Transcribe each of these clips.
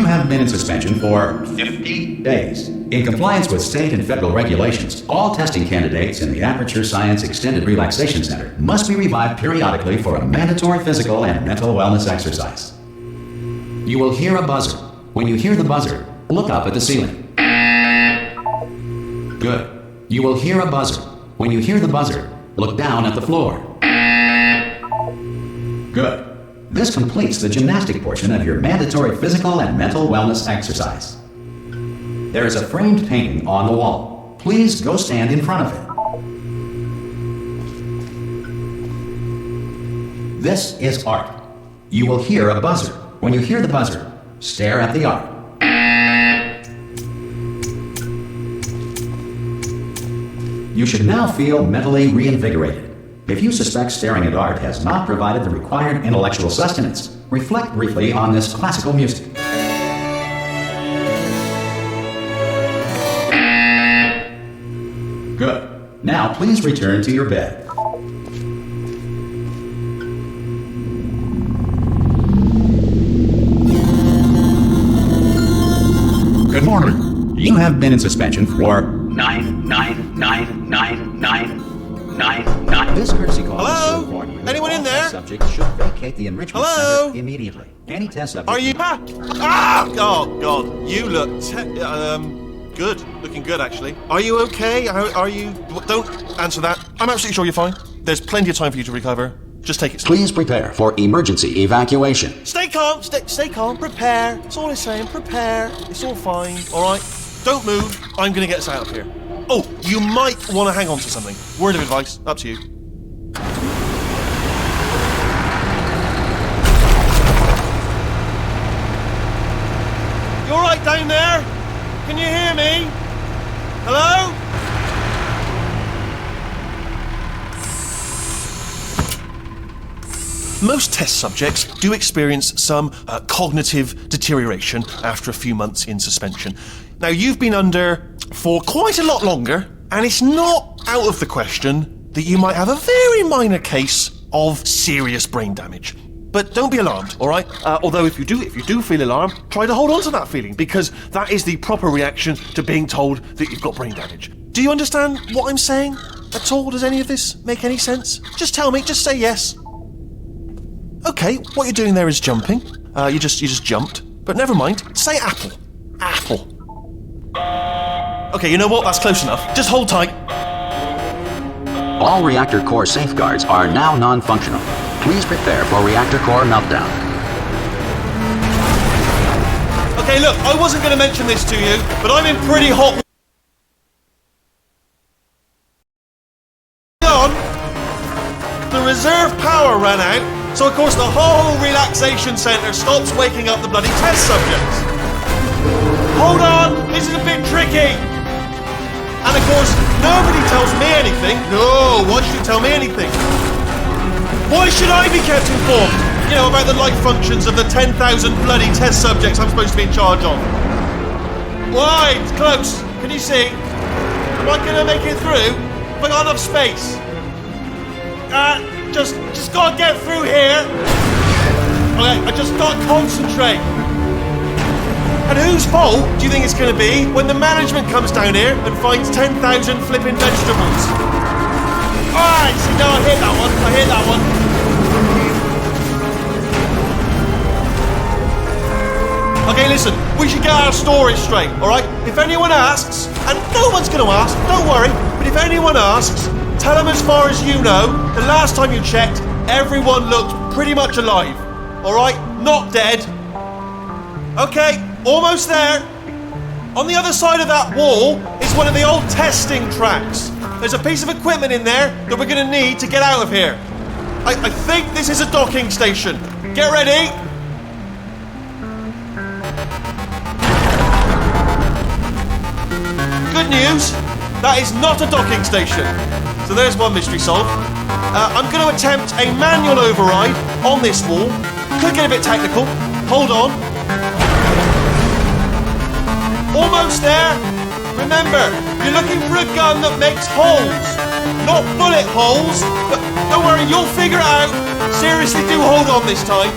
have been in suspension for 50 days. In compliance with state and federal regulations, all testing candidates in the Aperture Science Extended Relaxation Center must be revived periodically for a mandatory physical and mental wellness exercise. You will hear a buzzer. When you hear the buzzer, look up at the ceiling. Good. You will hear a buzzer. When you hear the buzzer, look down at the floor. Good. This completes the gymnastic portion of your mandatory physical and mental wellness exercise. There is a framed painting on the wall. Please go stand in front of it. This is art. You will hear a buzzer. When you hear the buzzer, stare at the art. You should now feel mentally reinvigorated. If you suspect staring at art has not provided the required intellectual sustenance, reflect briefly on this classical music. Good. Now please return to your bed. Good morning. You have been in suspension for 9999999. This courtesy call. Hello? Anyone in there? Subjects should vacate the enrichment center immediately. Any test subject. Are you? Oh God! You look good. Looking good, actually. Are you okay? Are you? Don't answer that. I'm absolutely sure you're fine. There's plenty of time for you to recover. Just take it slow. Please prepare for emergency evacuation. Stay calm. Stay calm. Prepare. That's all I'm saying. Prepare. It's all fine. All right. Don't move. I'm gonna get us out of here. Oh, you might want to hang on to something. Word of advice. Up to you. You all right down there? Can you hear me? Hello? Most test subjects do experience some cognitive deterioration after a few months in suspension. Now, you've been under for quite a lot longer, and it's not out of the question that you might have a very minor case of serious brain damage. But don't be alarmed, all right? Although if you do feel alarmed, try to hold on to that feeling, because that is the proper reaction to being told that you've got brain damage. Do you understand what I'm saying at all? Does any of this make any sense? Just tell me, just say yes. Okay, what you're doing there is jumping. You just jumped. But never mind, say apple. Apple. Okay, you know what? That's close enough. Just hold tight. All reactor core safeguards are now non-functional. Please prepare for reactor core meltdown. Okay, look, I wasn't going to mention this to you, but I'm in pretty hot... The reserve power ran out, so of course the whole relaxation centre stops waking up the bloody test subjects. Hold on, this is a bit tricky. And of course, nobody tells me anything. No, why should you tell me anything? Why should I be kept informed? You know, about the life functions of the 10,000 bloody test subjects I'm supposed to be in charge of. Why? It's close. Can you see? Am I gonna make it through? Have I got enough space? Just gotta get through here. Okay, I just gotta concentrate. And whose fault do you think it's gonna be when the management comes down here and finds 10,000 flipping vegetables? Alright, see, now I hit that one. I hit that one. Okay, listen, we should get our story straight, alright? If anyone asks, and no one's gonna ask, don't worry, but if anyone asks, tell them as far as you know, the last time you checked, everyone looked pretty much alive. Alright? Not dead. Okay, almost there. On the other side of that wall is one of the old testing tracks. There's a piece of equipment in there that we're going to need to get out of here. I think this is a docking station. Get ready. Good news, that is not a docking station. So there's one mystery solved. I'm going to attempt a manual override on this wall. Could get a bit technical. Hold on. Almost there. Remember, you're looking for a gun that makes holes. Not bullet holes, but don't worry, you'll figure it out. Seriously, do hold on this time.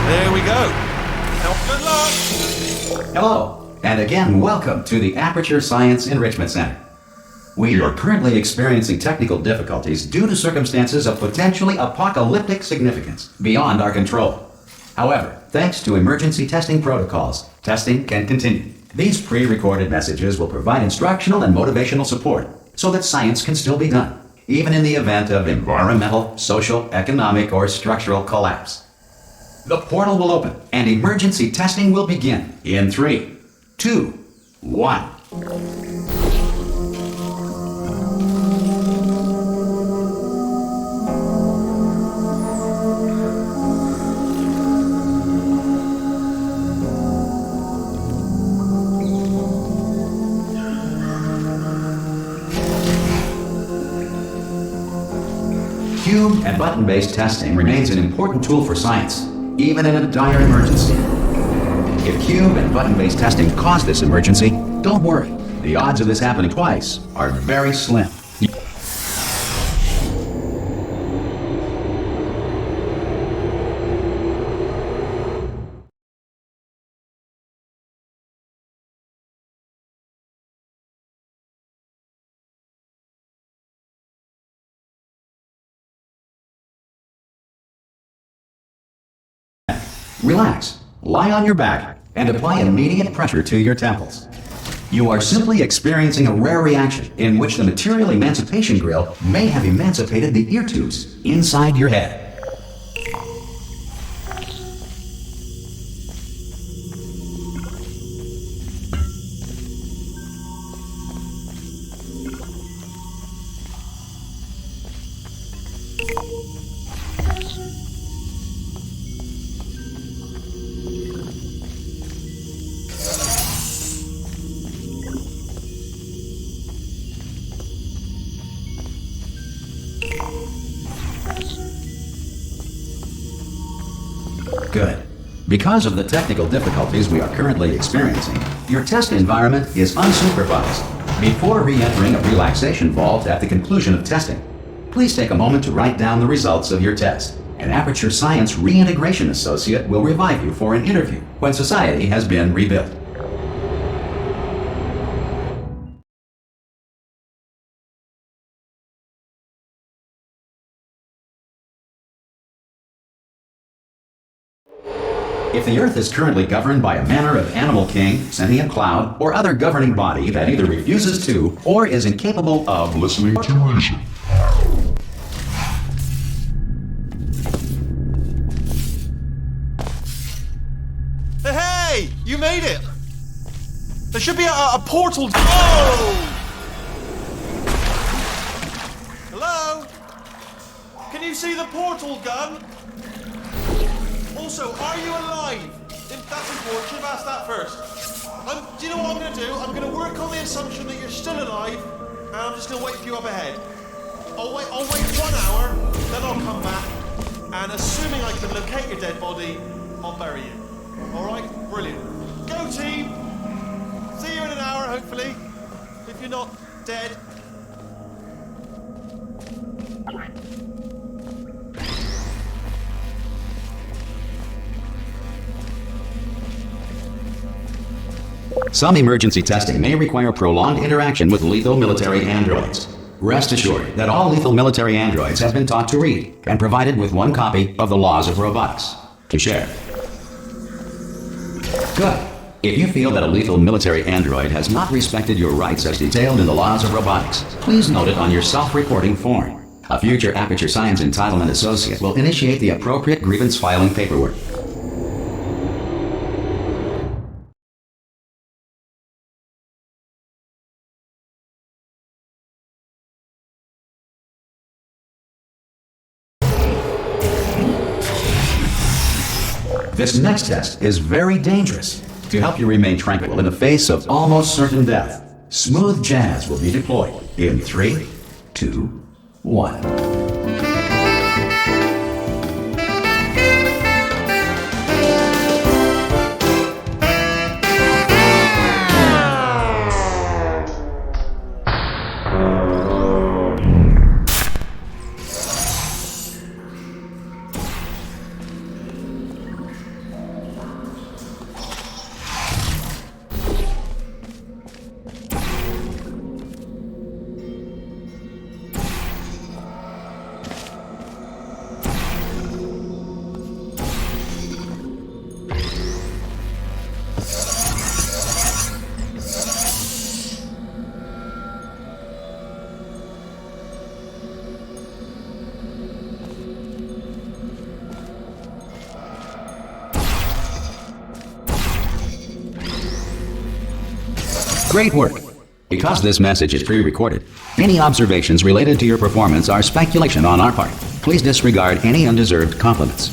There we go. Now, good luck. Hello, and again, welcome to the Aperture Science Enrichment Center. We are currently experiencing technical difficulties due to circumstances of potentially apocalyptic significance beyond our control. However, thanks to emergency testing protocols, testing can continue. These pre-recorded messages will provide instructional and motivational support so that science can still be done, even in the event of environmental, social, economic, or structural collapse. The portal will open and emergency testing will begin in 3, 2, 1. Cube and button-based testing remains an important tool for science, even in a dire emergency. If cube and button-based testing caused this emergency, don't worry. The odds of this happening twice are very slim. Relax, lie on your back, and apply immediate pressure to your temples. You are simply experiencing a rare reaction in which the material emancipation grill may have emancipated the ear tubes inside your head. Good. Because of the technical difficulties we are currently experiencing, your test environment is unsupervised. Before re-entering a relaxation vault at the conclusion of testing, please take a moment to write down the results of your test. An Aperture Science Reintegration Associate will revive you for an interview when society has been rebuilt. If the Earth is currently governed by a manner of animal king, sentient cloud, or other governing body that either refuses to or is incapable of listening to reason. Hey, you made it! There should be a portal. Oh! Hello? Can you see the portal gun? Also, are you alive? That's important. Should have asked that first. Do you know what I'm going to do? I'm going to work on the assumption that you're still alive, and I'm just going to wait for you up ahead. I'll wait 1 hour, then I'll come back, and assuming I can locate your dead body, I'll bury you. All right? Brilliant. Go, team. See you in an hour, hopefully. If you're not dead. Some emergency testing may require prolonged interaction with lethal military androids. Rest assured that all lethal military androids have been taught to read and provided with 1 copy of the Laws of Robotics to share. Good. If you feel that a lethal military android has not respected your rights as detailed in the Laws of Robotics, please note it on your self-reporting form. A future Aperture Science Entitlement Associate will initiate the appropriate grievance filing paperwork. This next test is very dangerous. To help you remain tranquil in the face of almost certain death, smooth jazz will be deployed in 3, 2, 1. Great work! Because this message is pre-recorded, any observations related to your performance are speculation on our part. Please disregard any undeserved compliments.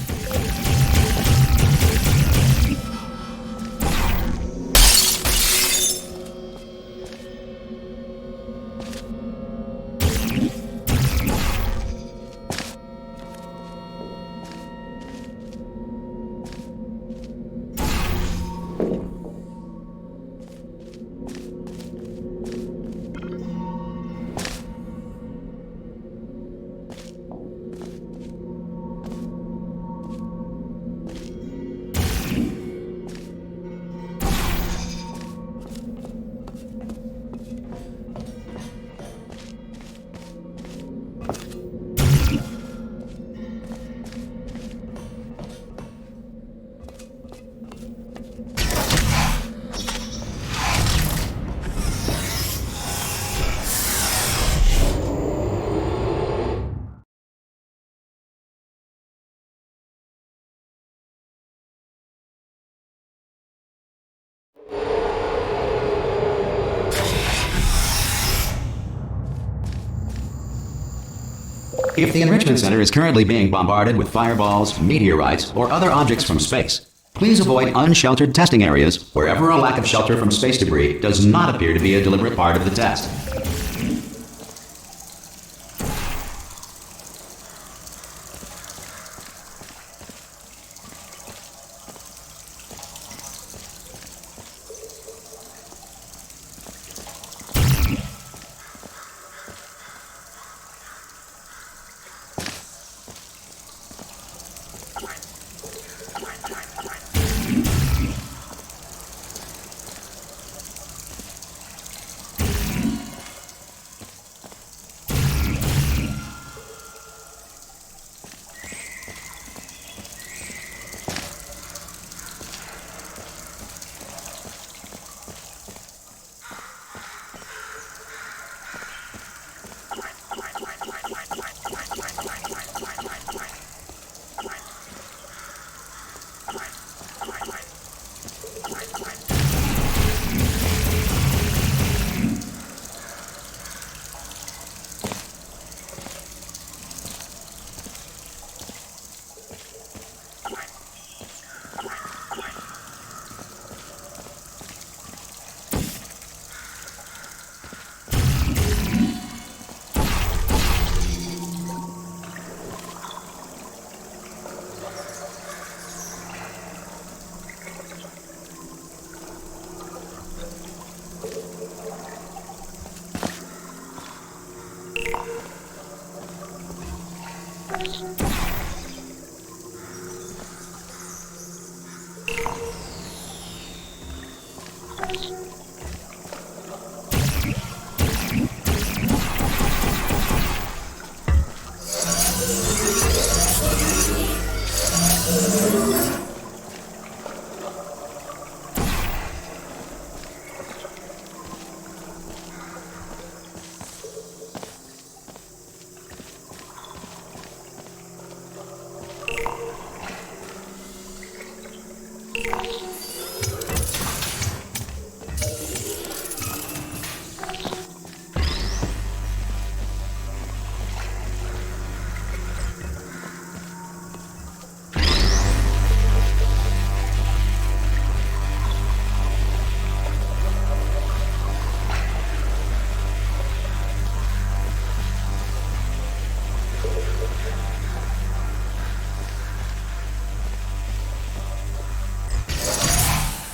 If the Enrichment Center is currently being bombarded with fireballs, meteorites, or other objects from space, please avoid unsheltered testing areas wherever a lack of shelter from space debris does not appear to be a deliberate part of the test.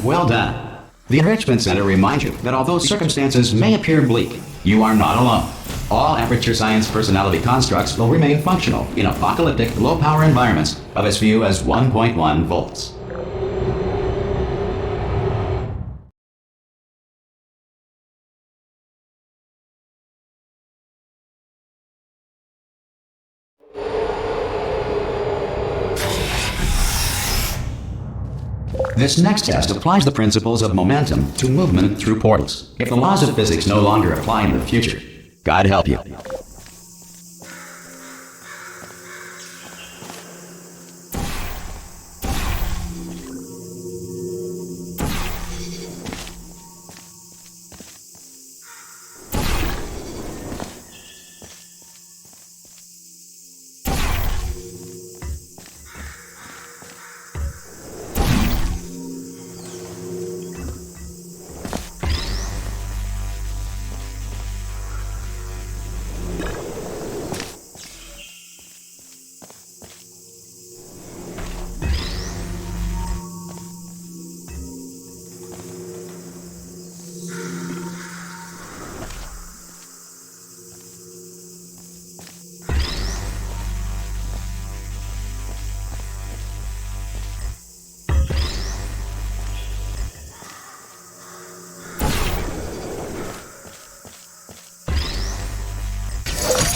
Well done. The Enrichment Center reminds you that although circumstances may appear bleak, you are not alone. All Aperture Science personality constructs will remain functional in apocalyptic, low-power environments of as few as 1.1 volts. This next test applies the principles of momentum to movement through portals. If the laws of physics no longer apply in the future, God help you.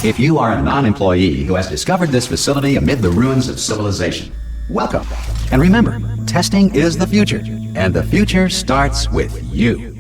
If you are a non-employee who has discovered this facility amid the ruins of civilization, welcome. And remember, testing is the future, and the future starts with you.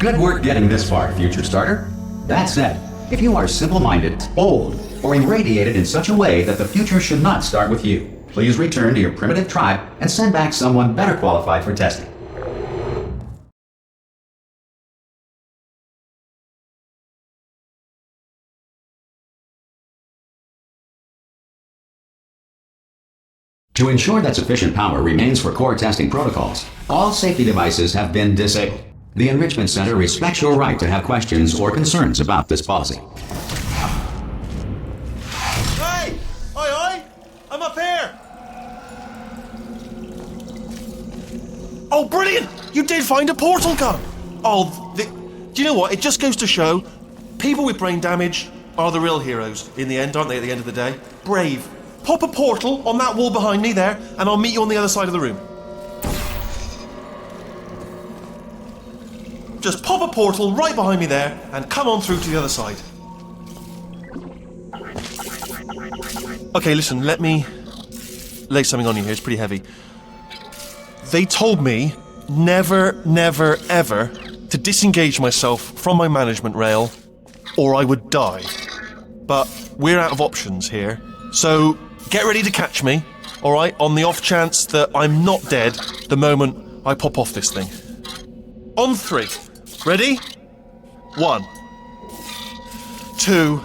Good work getting this far, future starter. That said, if you are simple-minded, bold, or irradiated in such a way that the future should not start with you, please return to your primitive tribe and send back someone better qualified for testing. To ensure that sufficient power remains for core testing protocols, all safety devices have been disabled. The Enrichment Center respects your right to have questions or concerns about this policy. Hey! Oi, oi! I'm up here! Oh, brilliant! You did find a portal gun! Oh, do you know what? It just goes to show, people with brain damage are the real heroes in the end, aren't they, at the end of the day? Brave. Pop a portal on that wall behind me there, and I'll meet you on the other side of the room. Just pop a portal right behind me there, and come on through to the other side. Okay, listen, let me lay something on you here. It's pretty heavy. They told me never, never, ever to disengage myself from my management rail, or I would die. But we're out of options here, so get ready to catch me, alright, on the off chance that I'm not dead the moment I pop off this thing. On 3. Ready? 1, 2,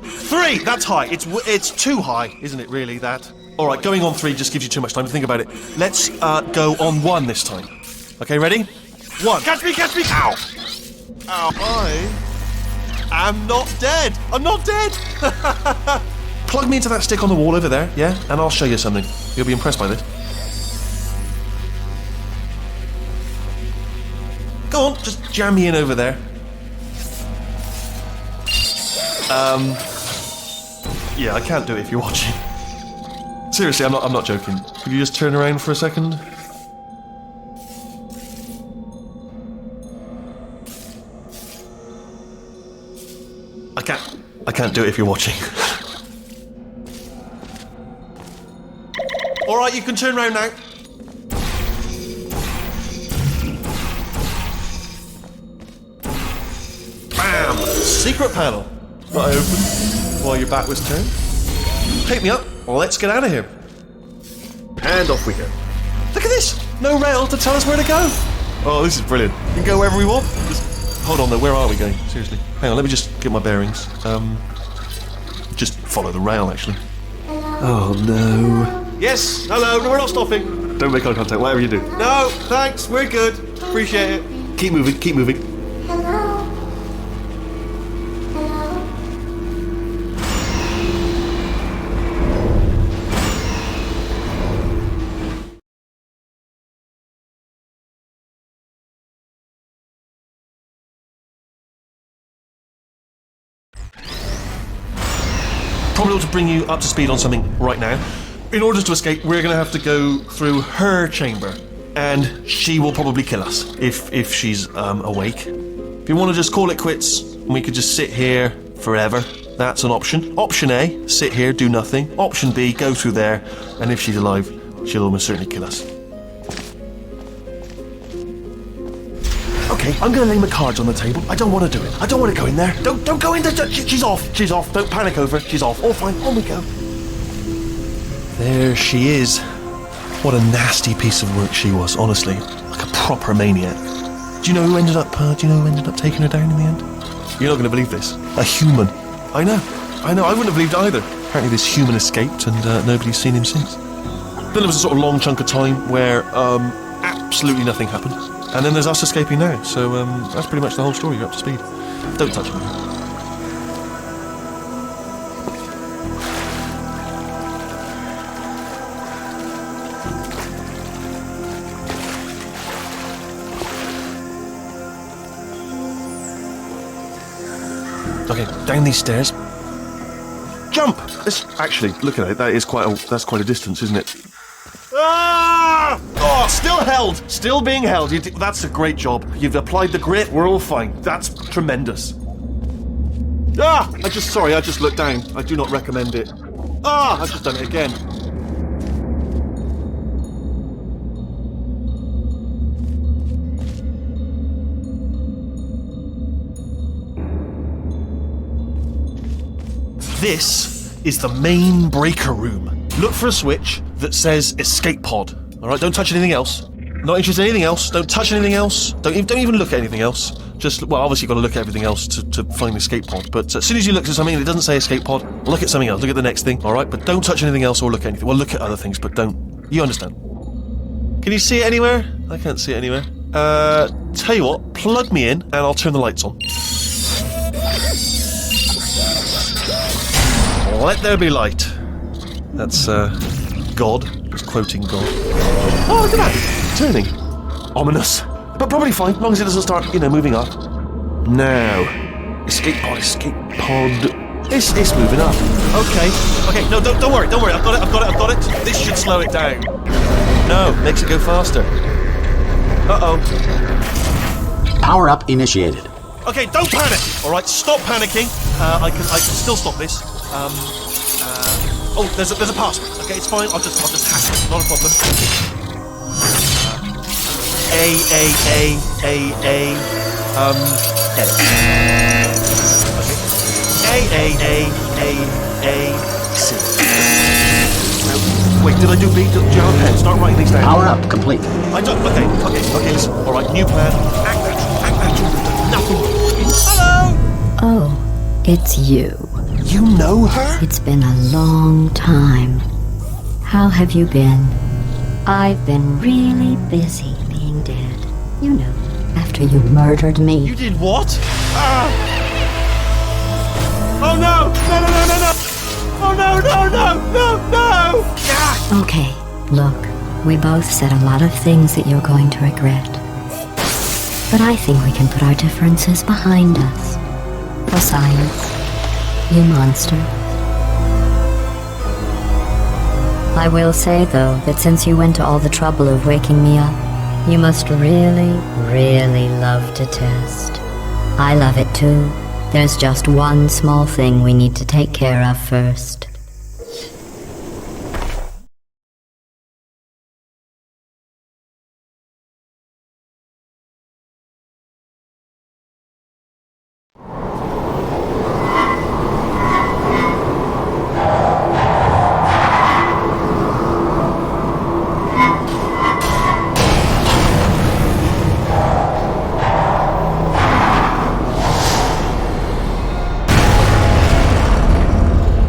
3! That's high. It's too high, isn't it, really, that? Alright, going on 3 just gives you too much time to think about it. Let's go on 1 this time. Okay, ready? 1. Catch me, catch me! Ow! Ow. I'm not dead! I'm not dead! Plug me into that stick on the wall over there, yeah? And I'll show you something. You'll be impressed by this. Go on, just jam me in over there. Yeah, I can't do it if you're watching. Seriously, I'm not joking. Could you just turn around for a second? I can't do it if you're watching. Alright, you can turn around now. Bam! Secret panel. That I opened while your back was turned. Pick me up. Let's get out of here. And off we go. Look at this! No rail to tell us where to go. Oh, this is brilliant. We can go wherever we want. Just hold on though, where are we going? Seriously. Hang on, let me just get my bearings. Just follow the rail, actually. Oh no. Yes, hello, no, we're not stopping. Don't make eye contact, whatever you do. No, thanks, we're good. Appreciate it. Keep moving, keep moving. Hello? Hello? Probably ought to bring you up to speed on something right now. In order to escape, we're going to have to go through her chamber, and she will probably kill us if she's awake. If you want to just call it quits, and we could just sit here forever, that's an option. Option A, sit here, do nothing. Option B, go through there, and if she's alive, she'll almost certainly kill us. Okay, I'm going to lay my cards on the table. I don't want to do it. I don't want to go in there. Don't go in there. She's off. She's off. Don't panic over her. She's off. All fine. On we go. There she is. What a nasty piece of work she was, honestly. Like a proper maniac. Do you know who ended up taking her down in the end? You're not going to believe this. A human. I know. I wouldn't have believed either. Apparently this human escaped and nobody's seen him since. Then there was a sort of long chunk of time where absolutely nothing happened. And then there's us escaping now, so that's pretty much the whole story. You're up to speed. Don't touch me. Okay, down these stairs. Jump! Actually, look at it. That's quite a distance, isn't it? Ah! Oh, still held. Still being held. That's a great job. You've applied the grit. We're all fine. That's tremendous. Ah! I just looked down. I do not recommend it. Ah! I've just done it again. This is the main breaker room. Look for a switch that says escape pod. Alright, don't touch anything else. Not interested in anything else. Don't touch anything else. Don't even look at anything else. Just, well, obviously you've got to look at everything else to find the escape pod, but as soon as you look at something and it doesn't say escape pod, look at something else, look at the next thing, alright? But don't touch anything else or look at anything. Well, look at other things, but don't. You understand? Can you see it anywhere? I can't see it anywhere. Tell you what, plug me in and I'll turn the lights on. Let there be light. That's, God. Just quoting God. Oh, look at that! It's turning. Ominous. But probably fine, as long as it doesn't start, moving up. Now. Escape pod. It's moving up. Okay, no, don't worry. I've got it. This should slow it down. No, makes it go faster. Uh-oh. Power up initiated. Okay, don't panic, alright? Stop panicking. I can still stop this. Oh, there's a password. Okay, it's fine. I'll just hack it. Not a problem. A. C. Wait, did I do B? Do you have a pen? Start writing these down. Power up complete. I don't. Okay, listen. Alright, new plan. Act natural. Nothing. Hello! Oh, it's you. You know her? It's been a long time. How have you been? I've been really busy being dead. You know, after you murdered me. You did what? Oh no! No! Oh no! Ah! Okay, look, we both said a lot of things that you're going to regret. But I think we can put our differences behind us. For science, you monster. I will say, though, that since you went to all the trouble of waking me up, you must really, really love to test. I love it too. There's just one small thing we need to take care of first.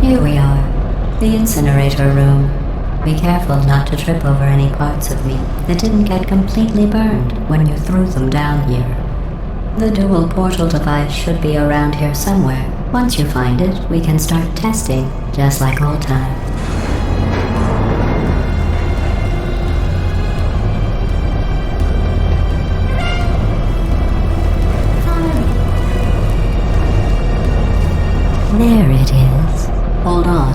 Here we are, the incinerator room. Be careful not to trip over any parts of me that didn't get completely burned when you threw them down here. The dual portal device should be around here somewhere. Once you find it, we can start testing, just like old times. There it is. Hold on.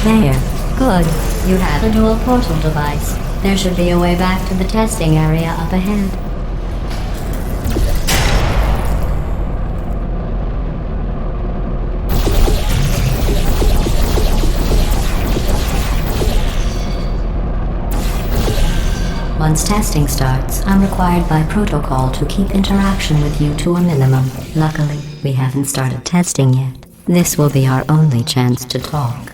There. Good. You have a dual portal device. There should be a way back to the testing area up ahead. Once testing starts, I'm required by protocol to keep interaction with you to a minimum. Luckily, we haven't started testing yet. This will be our only chance to talk.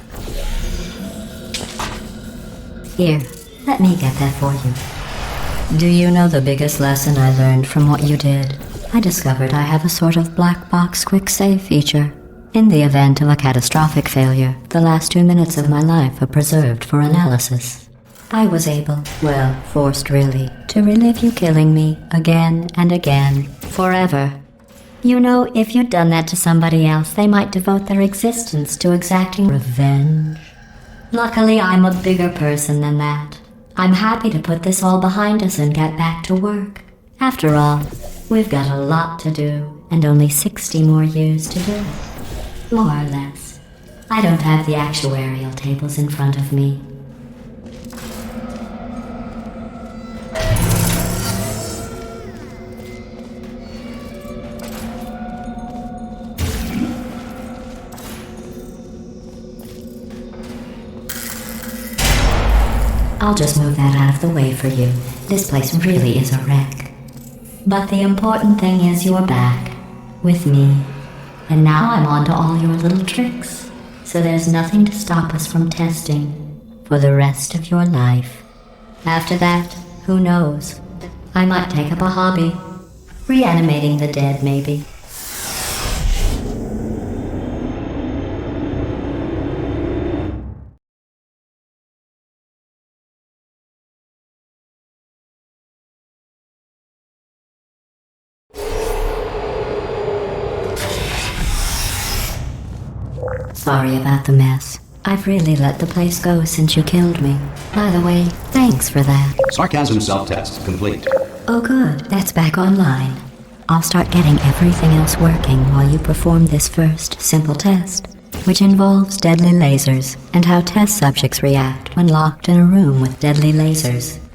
Here, let me get that for you. Do you know the biggest lesson I learned from what you did? I discovered I have a sort of black box quick save feature. In the event of a catastrophic failure, the last 2 minutes of my life are preserved for analysis. I was able, well, forced really, to relive you killing me again and again, forever. You know, if you'd done that to somebody else, they might devote their existence to exacting revenge. Luckily, I'm a bigger person than that. I'm happy to put this all behind us and get back to work. After all, we've got a lot to do, and only 60 more years to do it. More or less. I don't have the actuarial tables in front of me. I'll just move that out of the way for you. This place really is a wreck. But the important thing is you're back, with me. And now I'm on to all your little tricks. So there's nothing to stop us from testing for the rest of your life. After that, Who knows? I might take up a hobby. Reanimating the dead, maybe. Sorry about the mess. I've really let the place go since you killed me. By the way, thanks for that. Sarcasm self-test complete. Oh good, that's back online. I'll start getting everything else working while you perform this first simple test, which involves deadly lasers and how test subjects react when locked in a room with deadly lasers.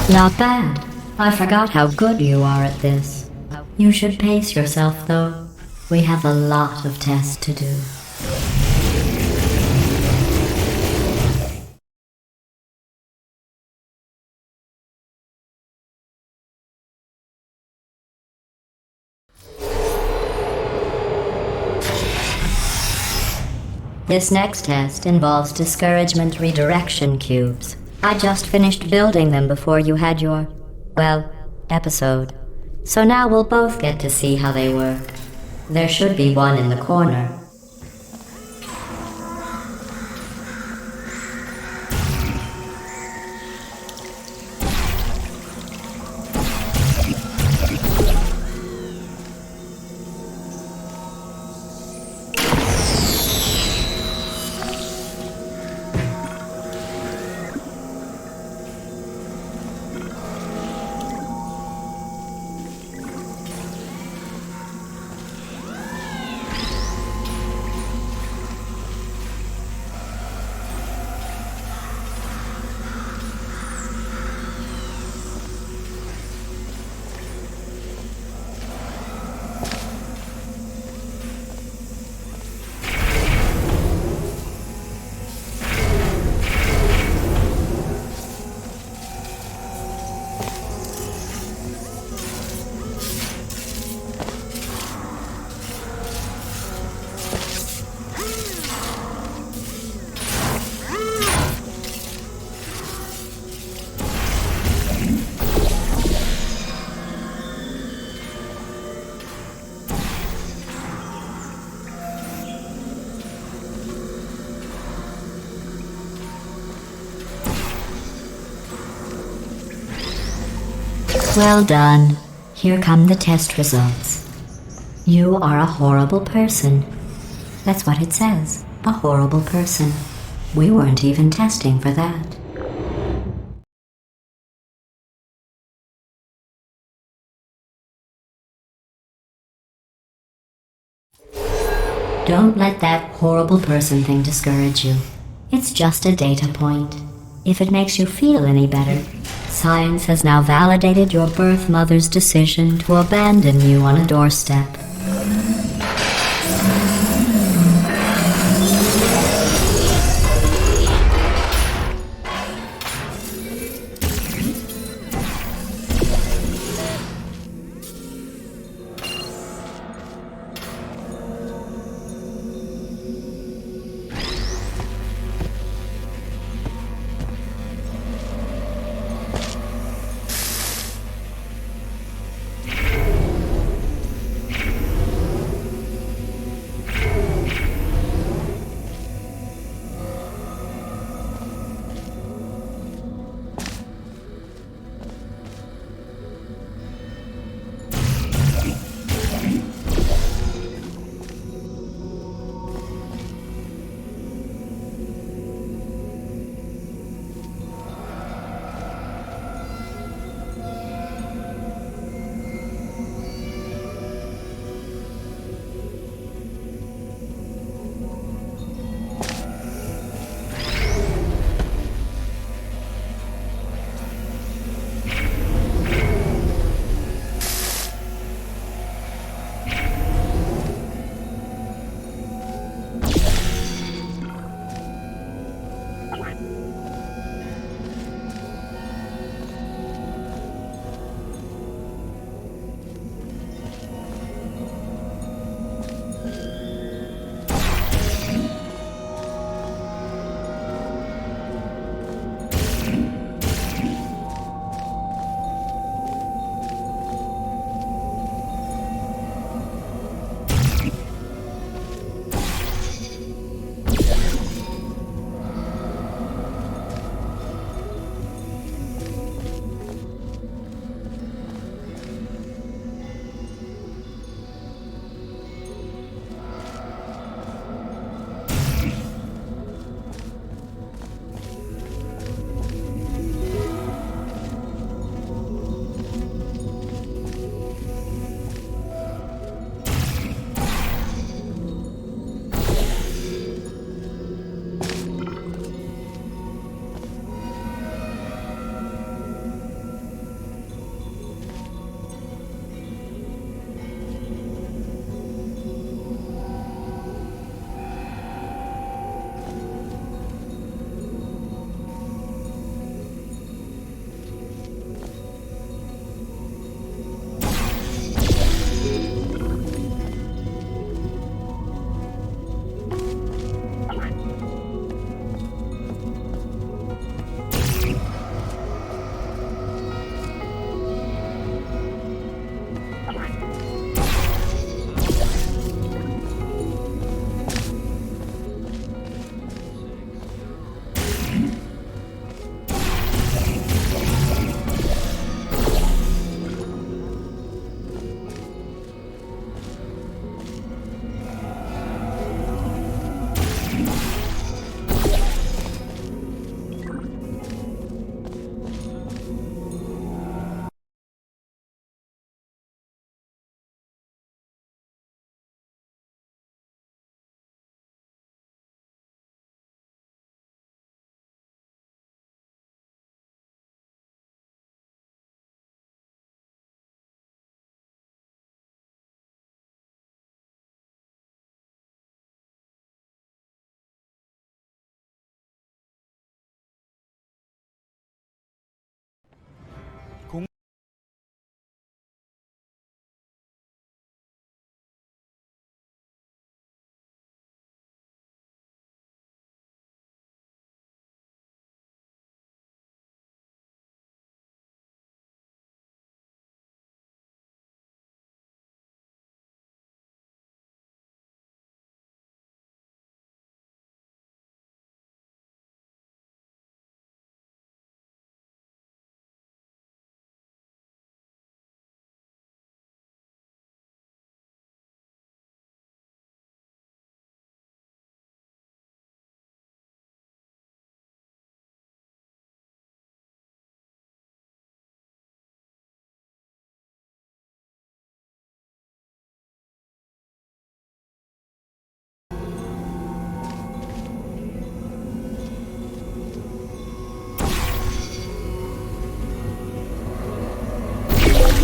Not bad. I forgot how good you are at this. You should pace yourself, though. We have a lot of tests to do. This next test involves discouragement redirection cubes. I just finished building them before you had your, well, episode. So now we'll both get to see how they work. There should be one in the corner. Well done. Here come the test results. You are a horrible person. That's what it says. A horrible person. We weren't even testing for that. Don't let that horrible person thing discourage you. It's just a data point. If it makes you feel any better, science has now validated your birth mother's decision to abandon you on a doorstep.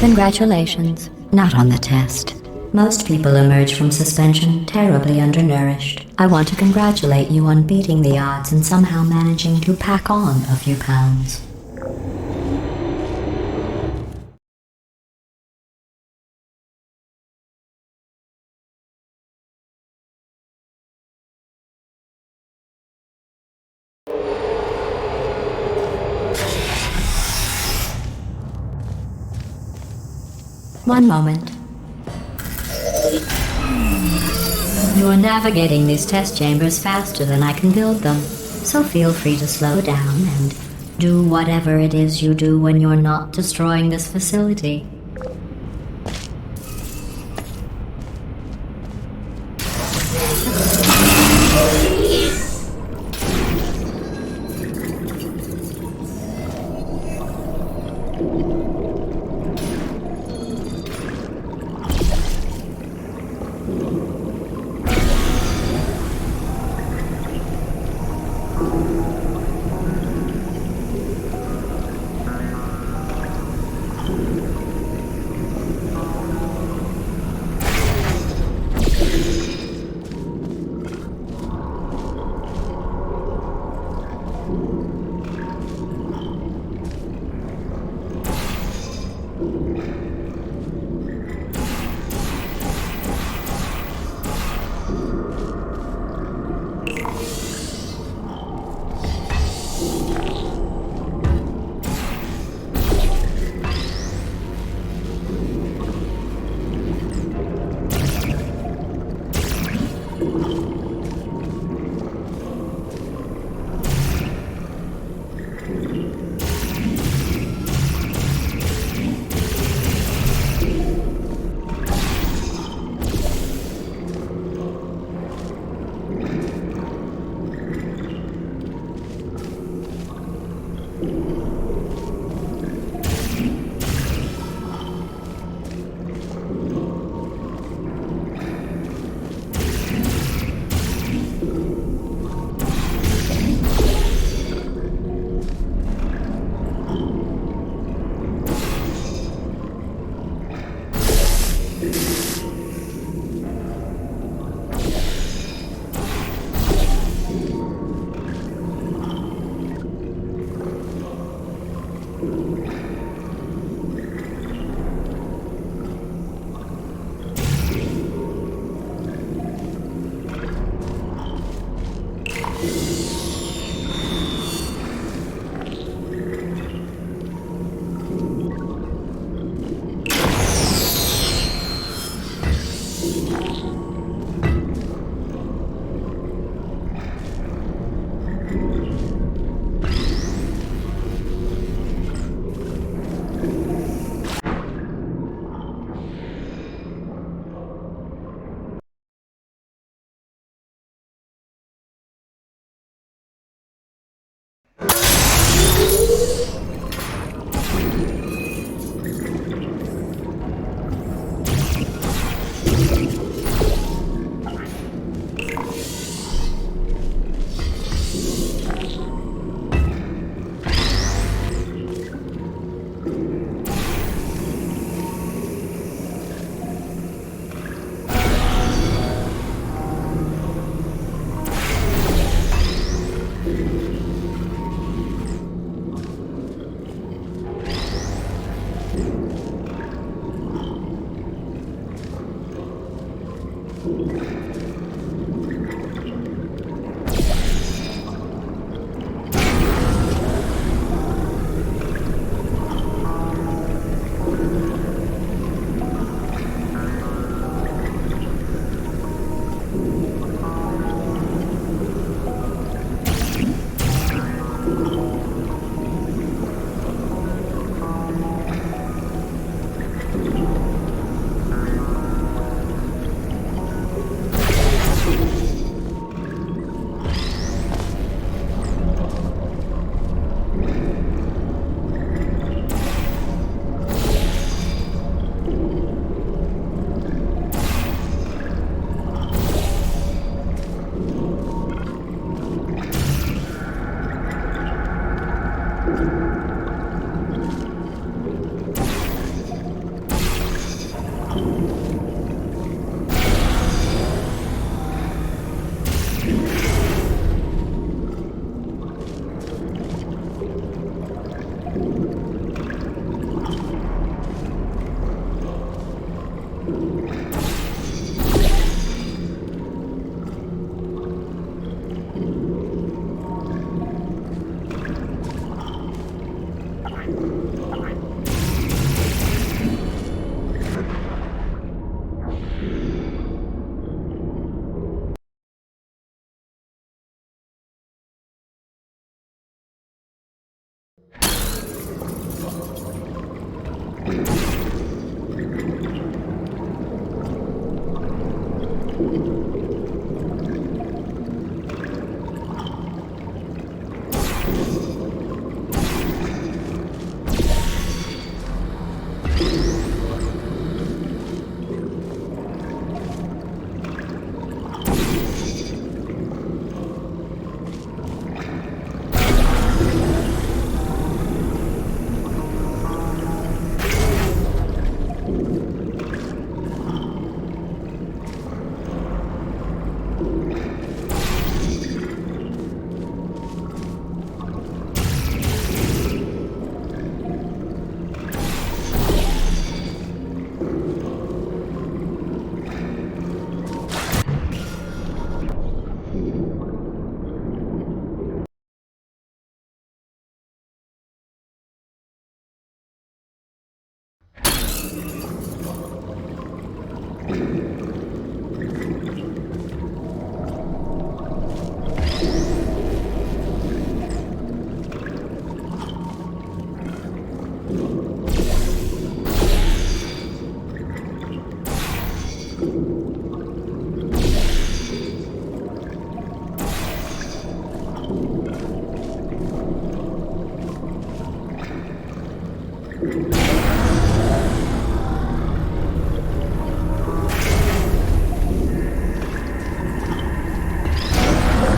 Congratulations. Not on the test. Most people emerge from suspension terribly undernourished. I want to congratulate you on beating the odds and somehow managing to pack on a few pounds. One moment. You are navigating these test chambers faster than I can build them, so feel free to slow down and do whatever it is you do when you're not destroying this facility.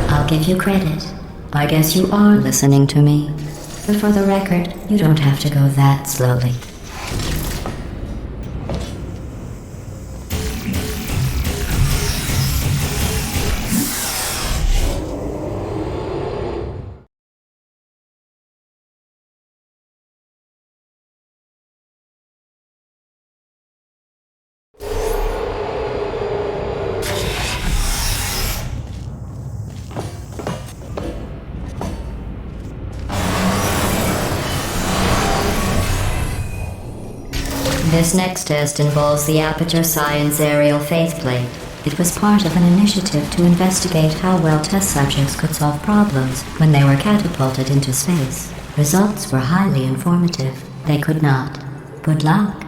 I'll give you credit. I guess you are listening to me. But for the record, you don't have to go that slowly. This next test involves the Aperture Science Aerial Faceplate. It was part of an initiative to investigate how well test subjects could solve problems when they were catapulted into space. Results were highly informative. They could not. Good luck.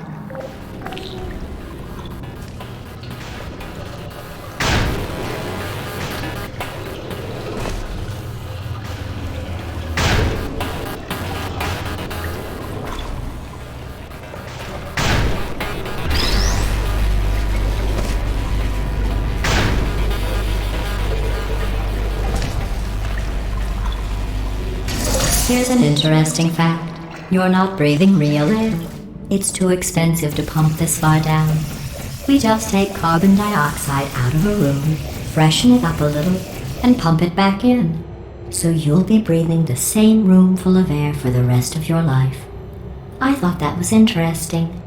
Here's an interesting fact. You're not breathing real air. It's too expensive to pump this far down. We just take carbon dioxide out of a room, freshen it up a little, and pump it back in. So you'll be breathing the same room full of air for the rest of your life. I thought that was interesting.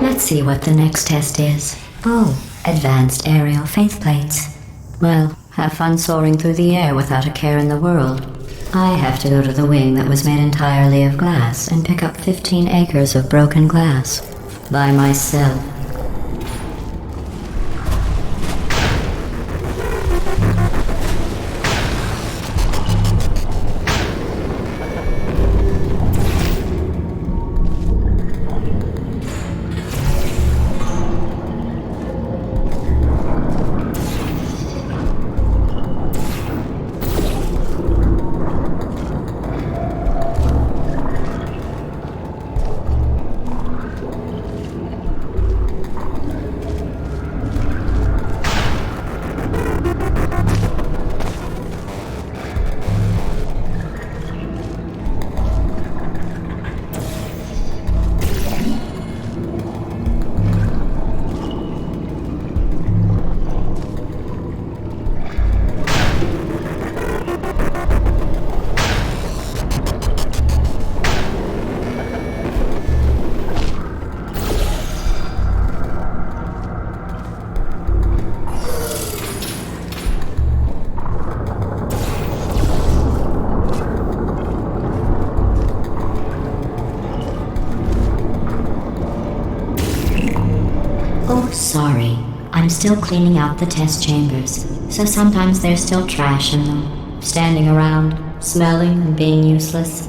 Let's see what the next test is. Oh, advanced aerial faceplates. Well, have fun soaring through the air without a care in the world. I have to go to the wing that was made entirely of glass and pick up 15 acres of broken glass. By myself. Oh, sorry. I'm still cleaning out the test chambers, so sometimes there's still trash in them, standing around. smelling and being useless.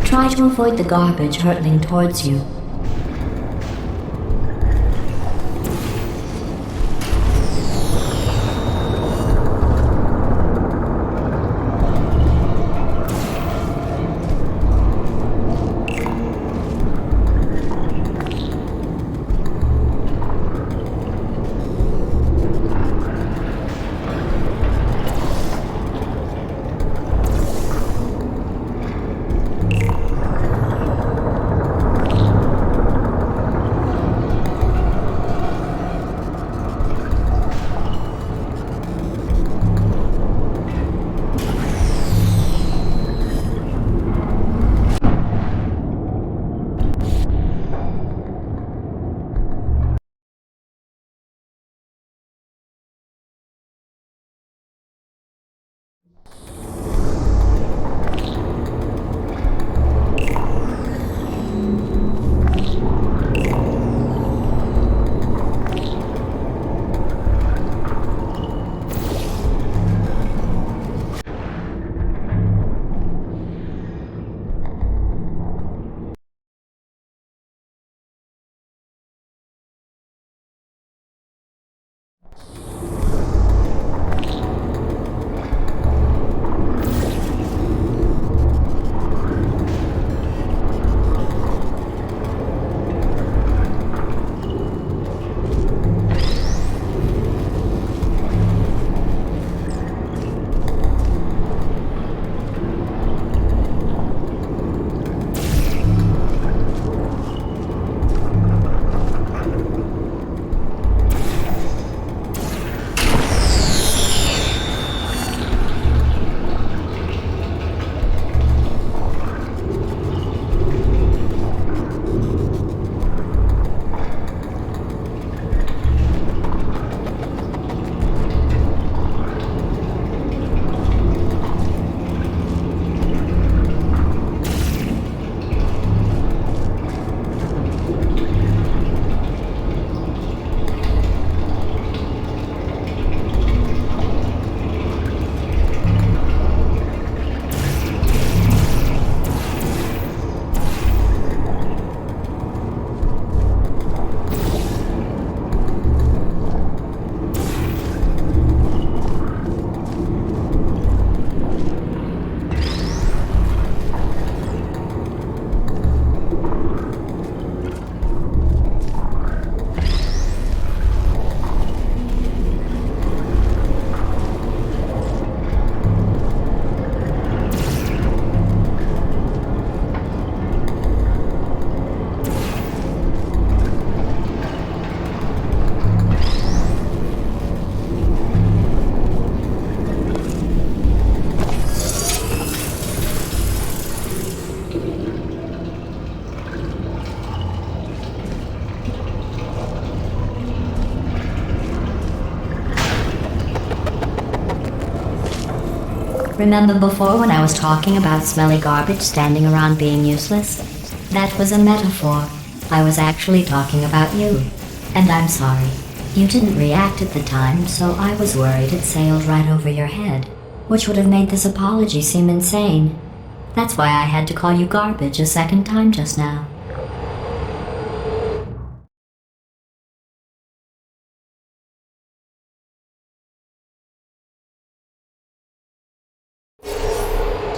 Try to avoid the garbage hurtling towards you. Remember before when I was talking about smelly garbage standing around being useless? That was a metaphor. I was actually talking about you. And I'm sorry. You didn't react at the time, so I was worried it sailed right over your head, which would have made this apology seem insane. That's why I had to call you garbage a second time just now.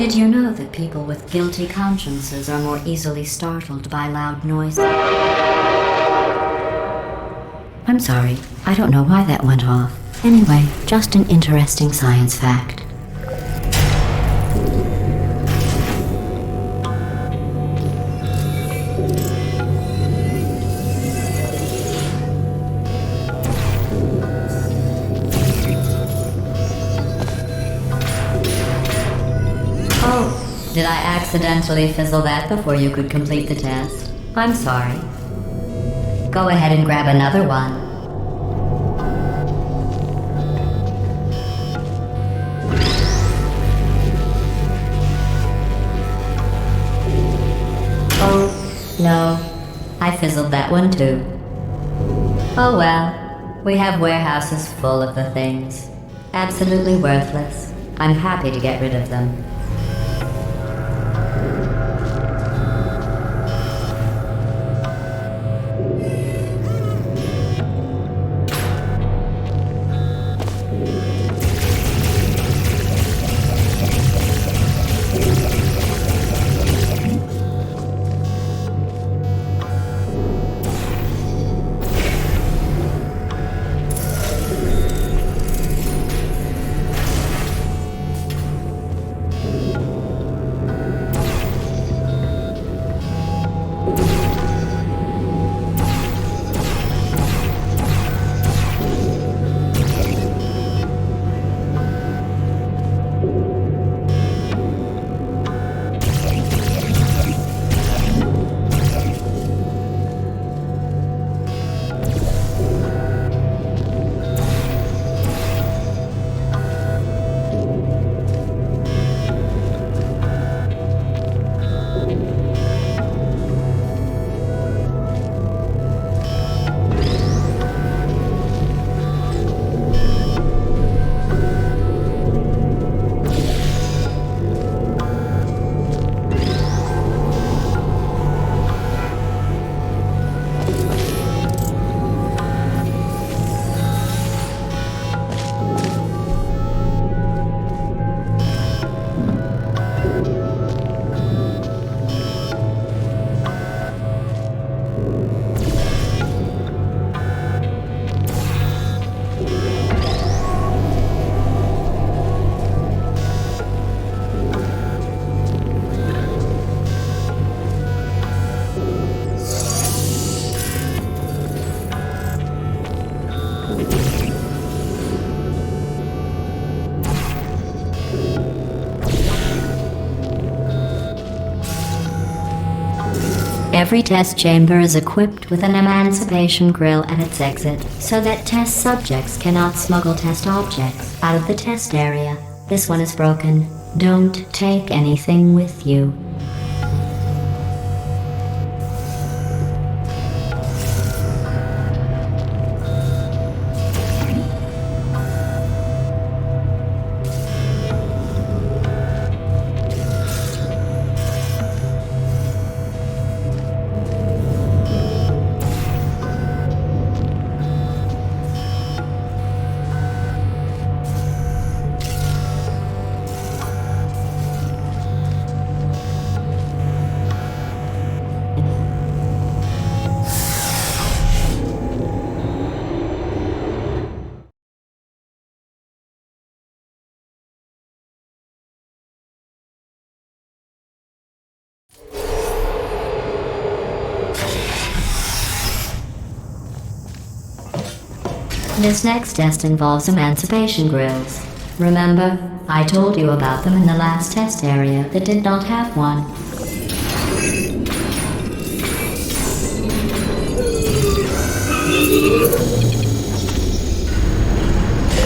Did you know that people with guilty consciences are more easily startled by loud noise? I'm sorry, I don't know why that went off. Anyway, just an interesting science fact. Did I accidentally fizzle that before you could complete the test? I'm sorry. Go ahead and grab another one. Oh, no. I fizzled that one too. Oh well. We have warehouses full of the things. Absolutely worthless. I'm happy to get rid of them. Every test chamber is equipped with an emancipation grill at its exit, so that test subjects cannot smuggle test objects out of the test area. This one is broken. Don't take anything with you. This next test involves emancipation grills. Remember, I told you about them in the last test area that did not have one.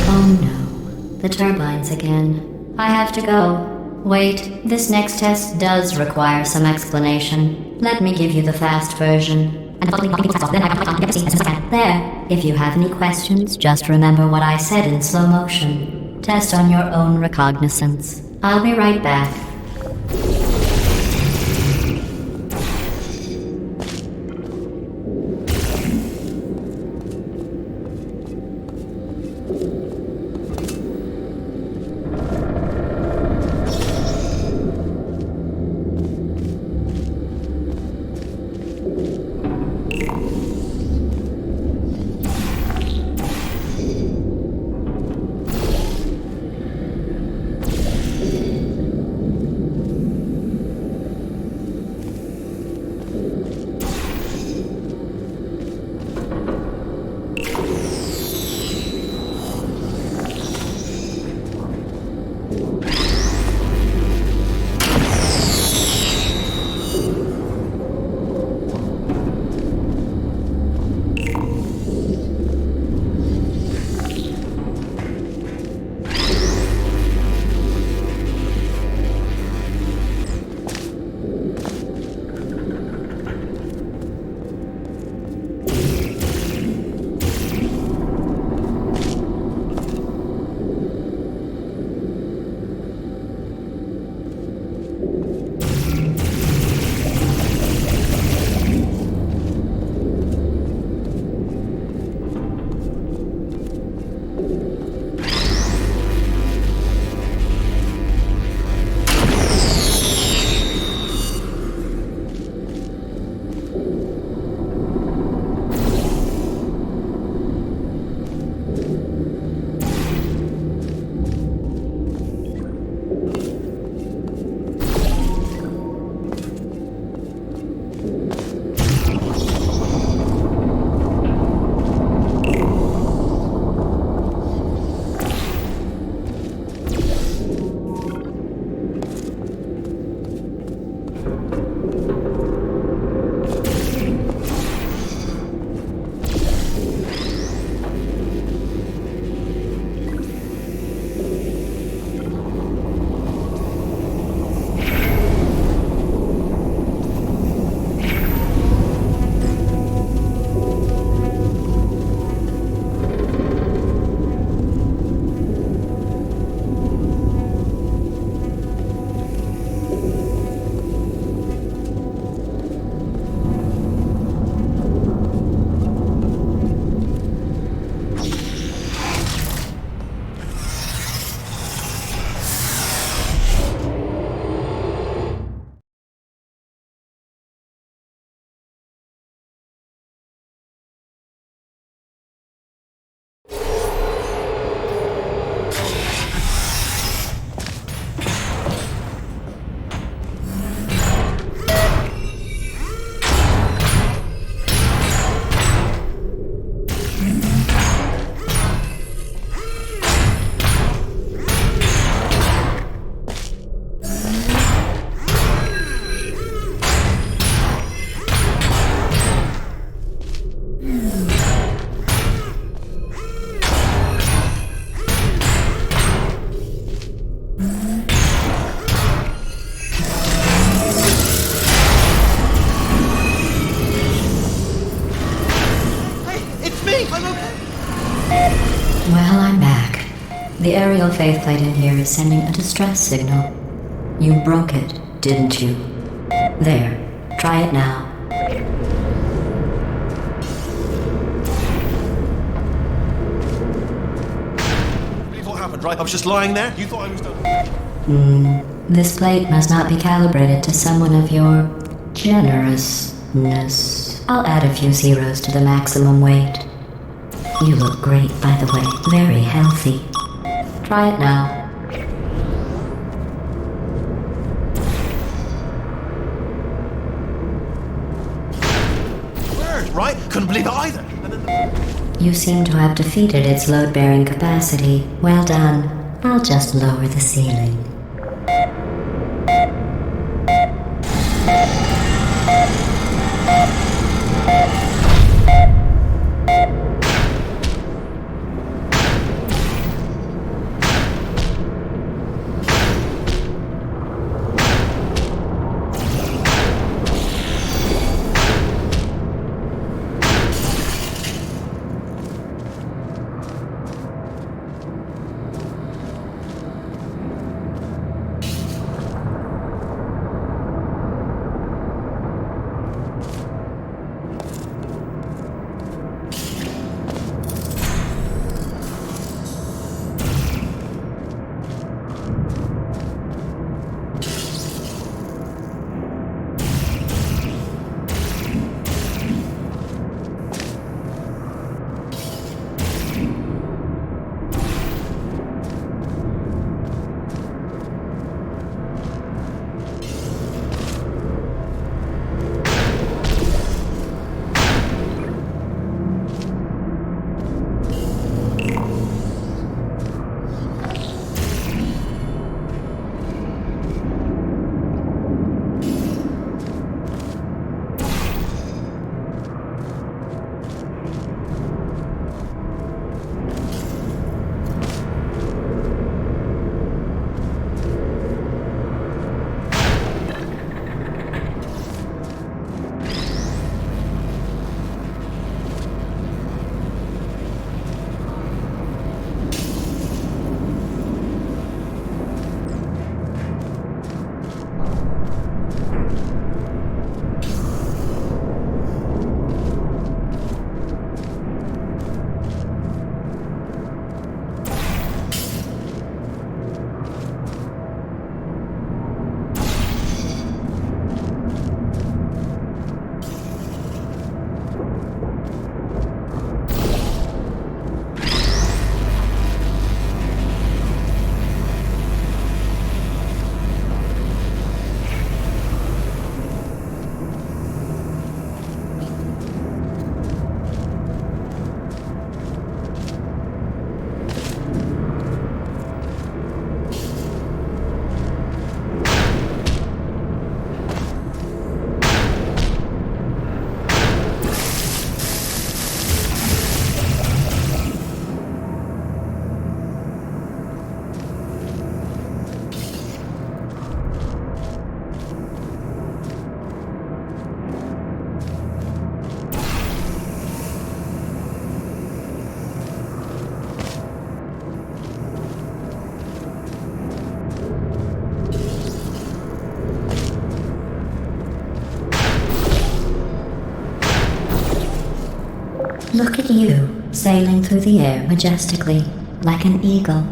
Oh no, the turbines again. I have to go. Wait, this next test does require some explanation. Let me give you the fast version. There, if you have any questions, just remember what I said in slow motion. Test on your own recognizance. I'll be right back. The aerial faceplate in here is sending a distress signal. You broke it, didn't you? There. Try it now. Believe what happened, right? I was just lying there. You thought I was done. This plate must not be calibrated to someone of your generousness. I'll add a few zeros to the maximum weight. You look great, by the way. Very healthy. Try it now. Word, right? Couldn't believe it either. And then You seem to have defeated its load-bearing capacity. Well done. I'll just lower the ceiling. Look at you, sailing through the air majestically, like an eagle,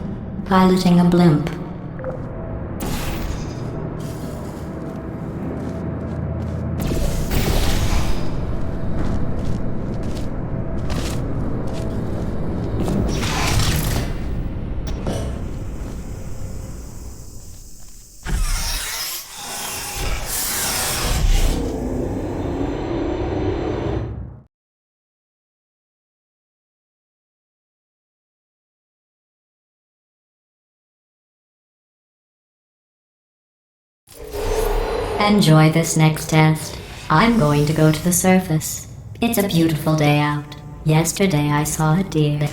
piloting a blimp. Enjoy this next test. I'm going to go to the surface. It's a beautiful day out. Yesterday I saw a deer.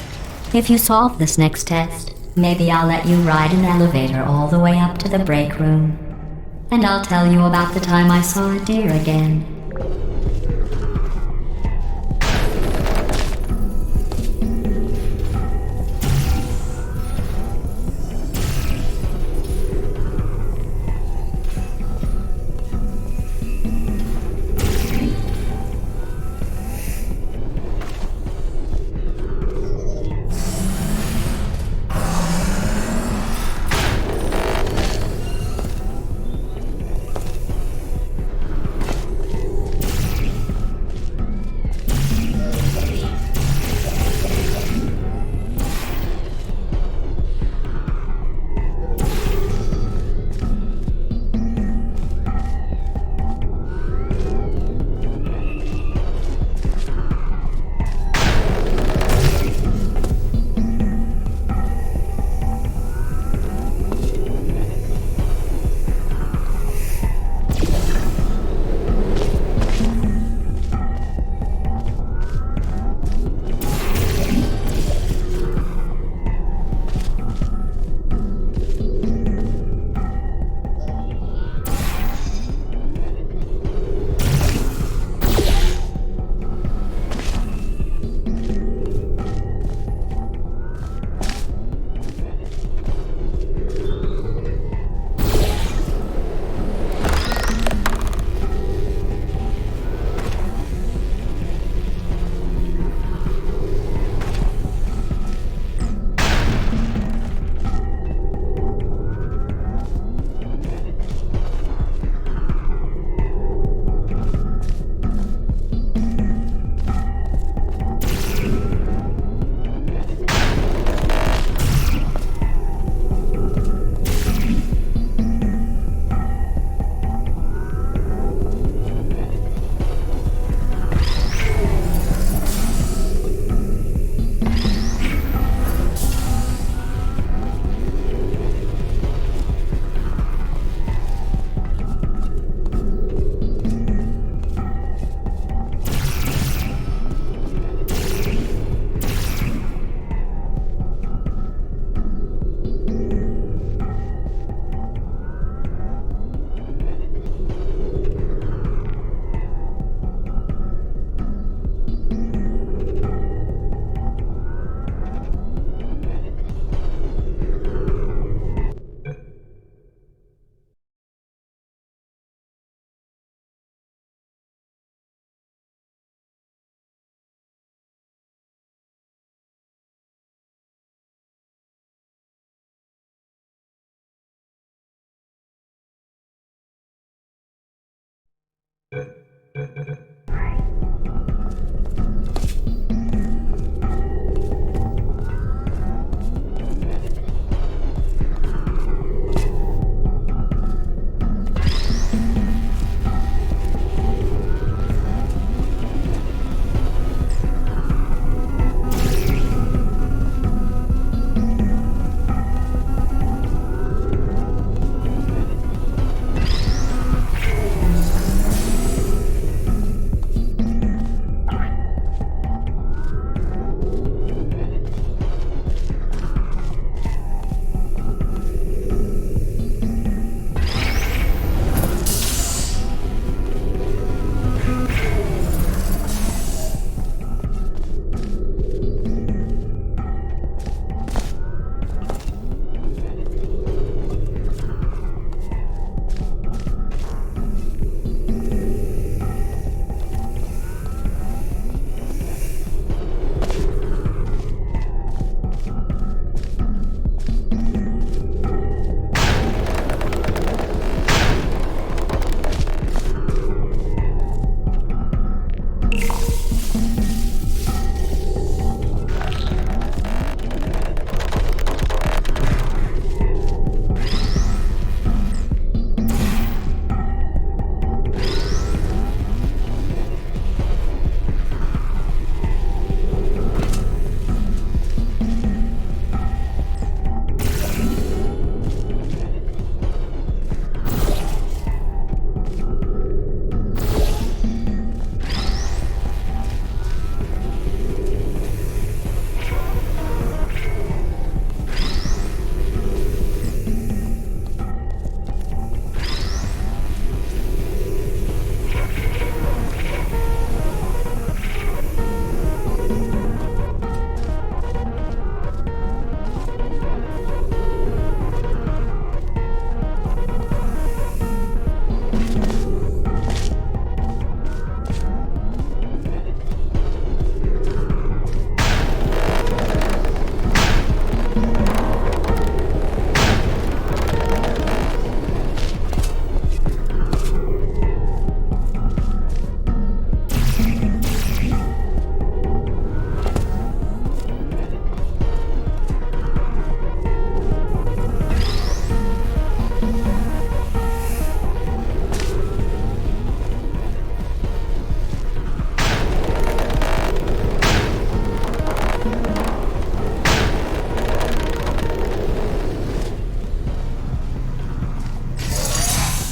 If you solve this next test, maybe I'll let you ride an elevator all the way up to the break room. And I'll tell you about the time I saw a deer again.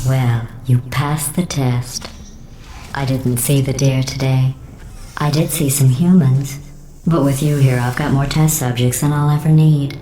Well, you passed the test. I didn't see the deer today. I did see some humans, but with you here, I've got more test subjects than I'll ever need.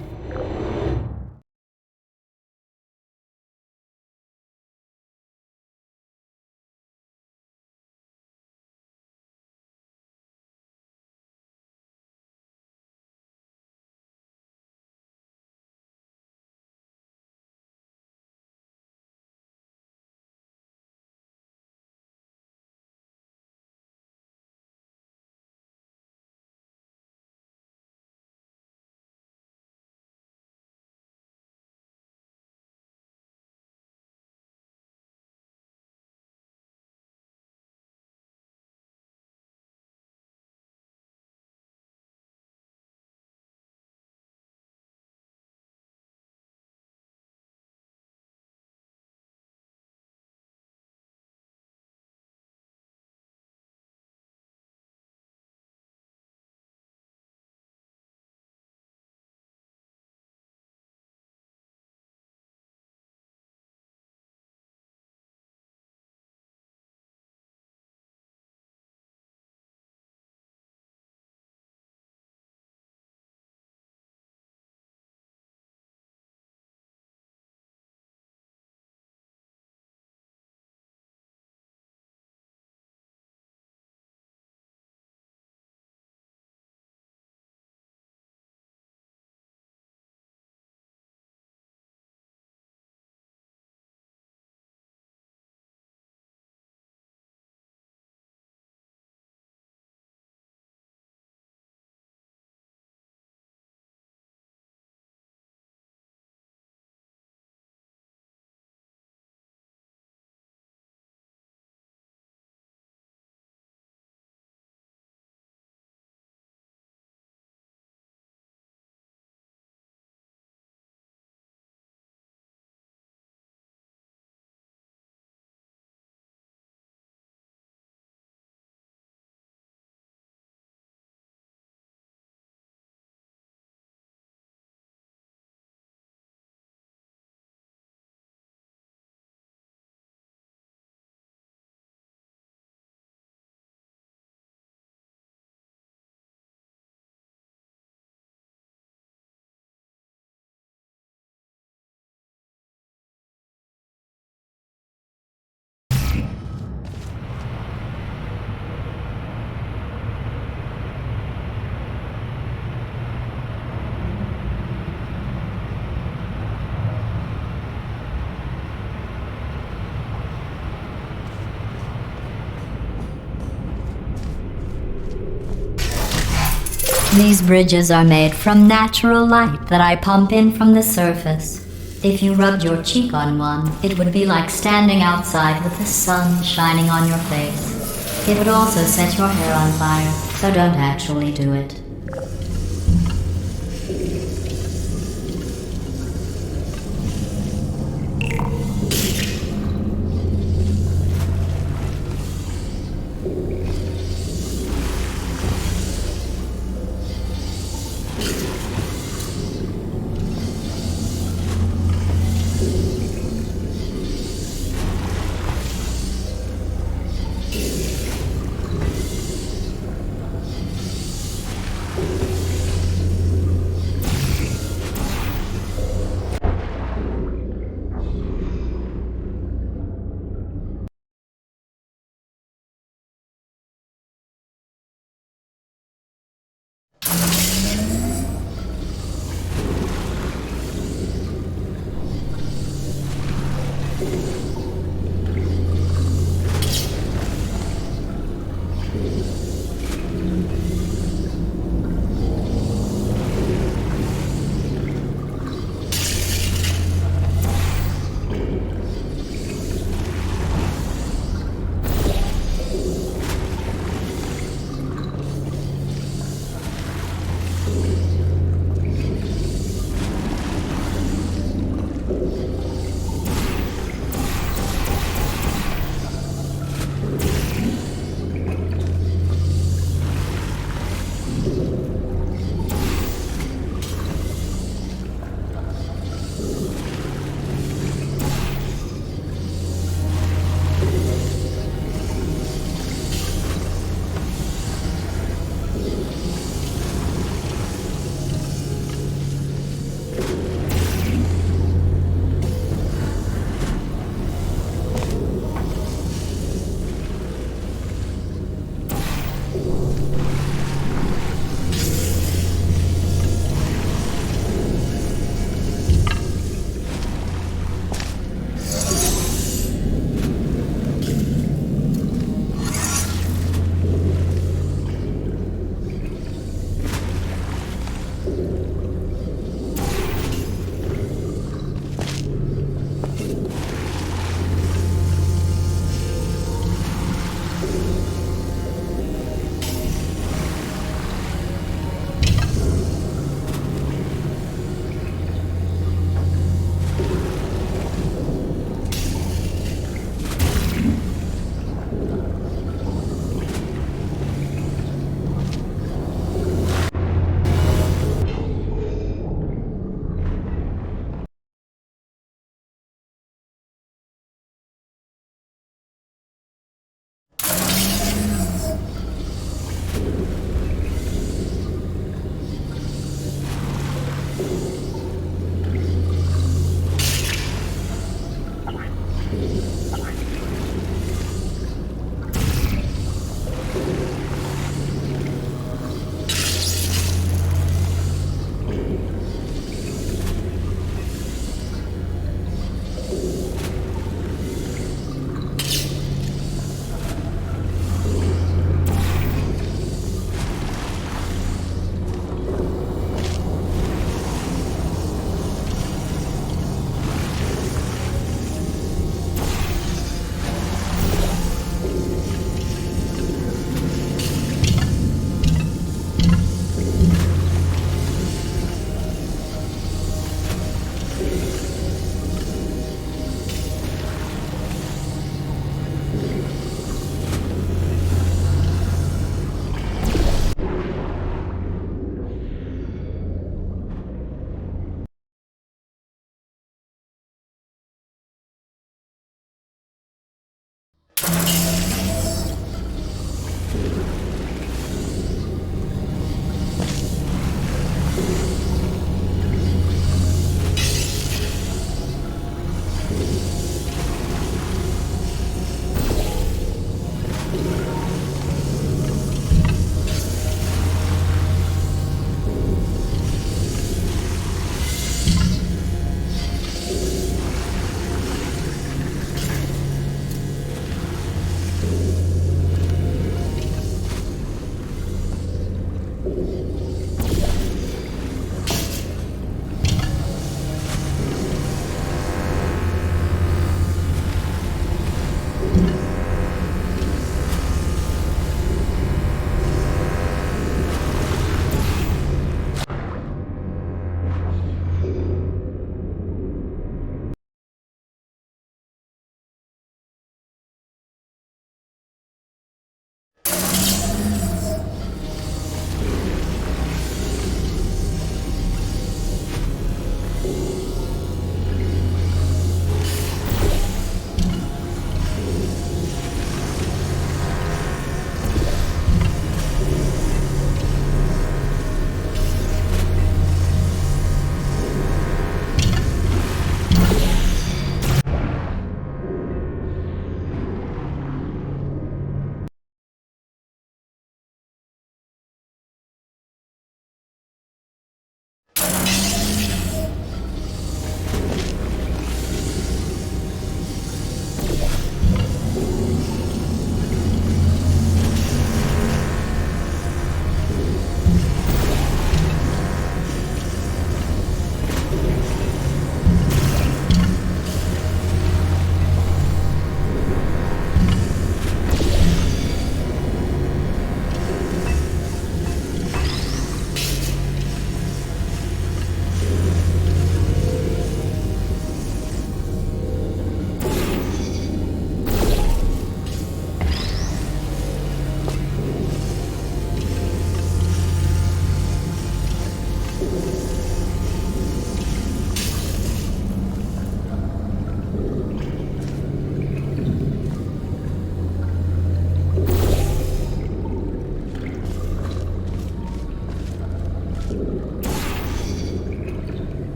These bridges are made from natural light that I pump in from the surface. If you rubbed your cheek on one, it would be like standing outside with the sun shining on your face. It would also set your hair on fire, so don't actually do it.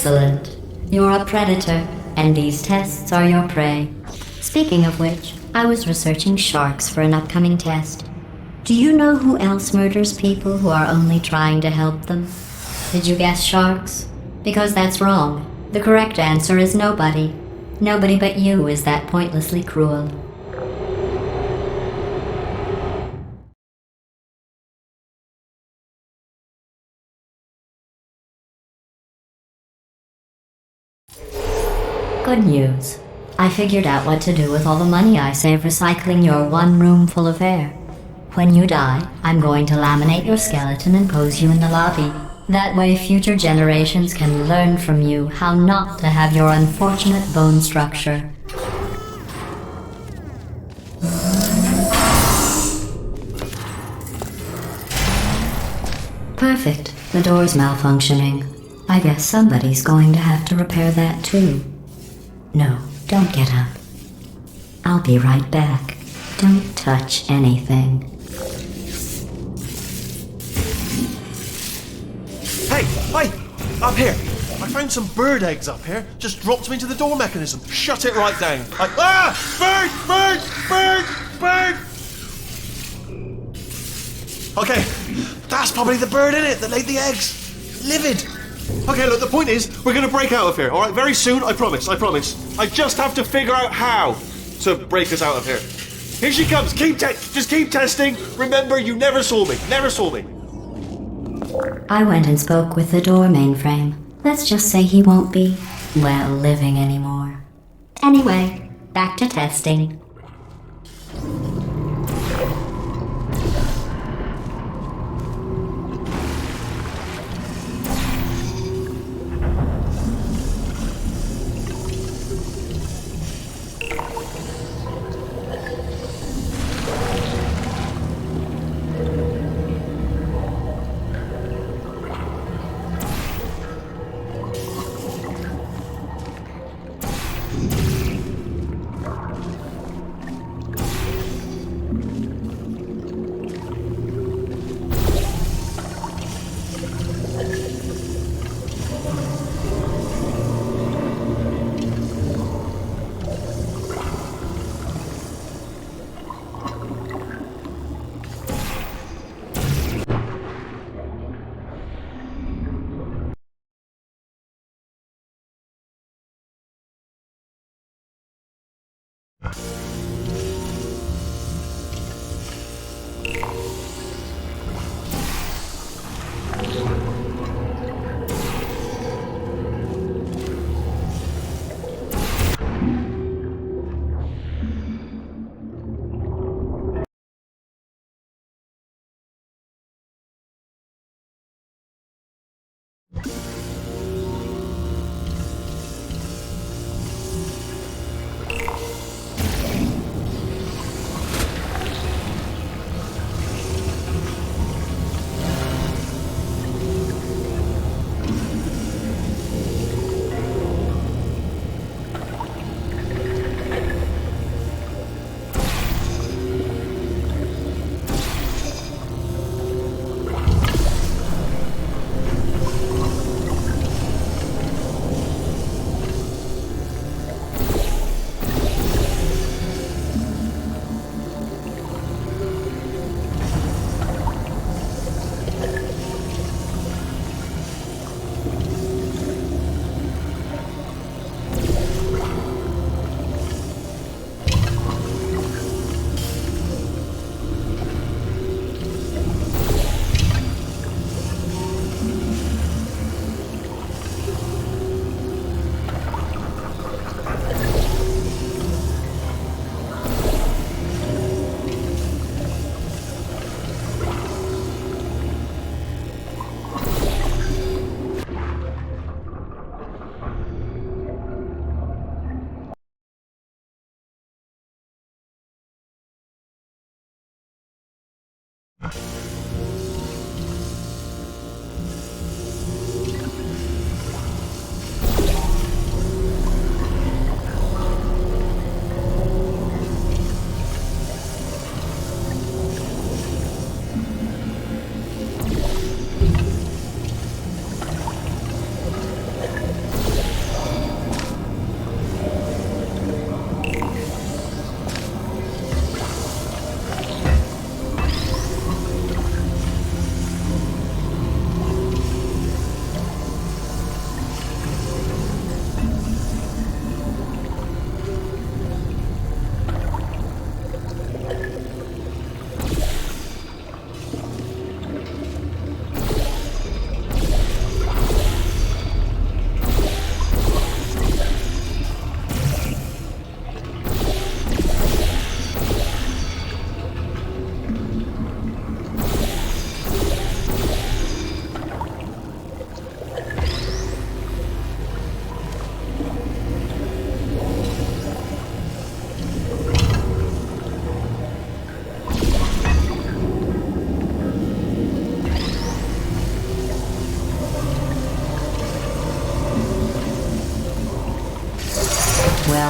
Excellent. You're a predator, and these tests are your prey. Speaking of which, I was researching sharks for an upcoming test. Do you know who else murders people who are only trying to help them? Did you guess sharks? Because that's wrong. The correct answer is nobody. Nobody but you is that pointlessly cruel. Good news. I figured out what to do with all the money I save recycling your one room full of air. When you die, I'm going to laminate your skeleton and pose you in the lobby. That way future generations can learn from you how not to have your unfortunate bone structure. Perfect. The door's malfunctioning. I guess somebody's going to have to repair that too. No, don't get up. I'll be right back. Don't touch anything. Hey! Up here! I found some bird eggs up here. Just dropped them into the door mechanism. Shut it right down. Bird! Okay, that's probably the bird in it that laid the eggs. Livid. Okay, look, the point is, we're gonna break out of here, alright? Very soon, I promise. I just have to figure out how to break us out of here. Here she comes, just keep testing. Remember, you never saw me. I went and spoke with the door mainframe. Let's just say he won't be, well, living anymore. Anyway, back to testing.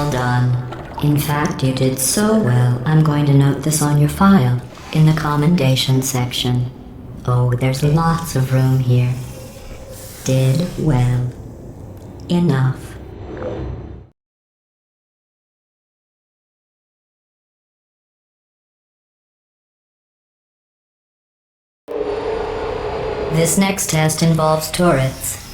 Well done. In fact, you did so well, I'm going to note this on your file, in the commendation section. Oh, there's lots of room here. Did well. Enough. This next test involves turrets.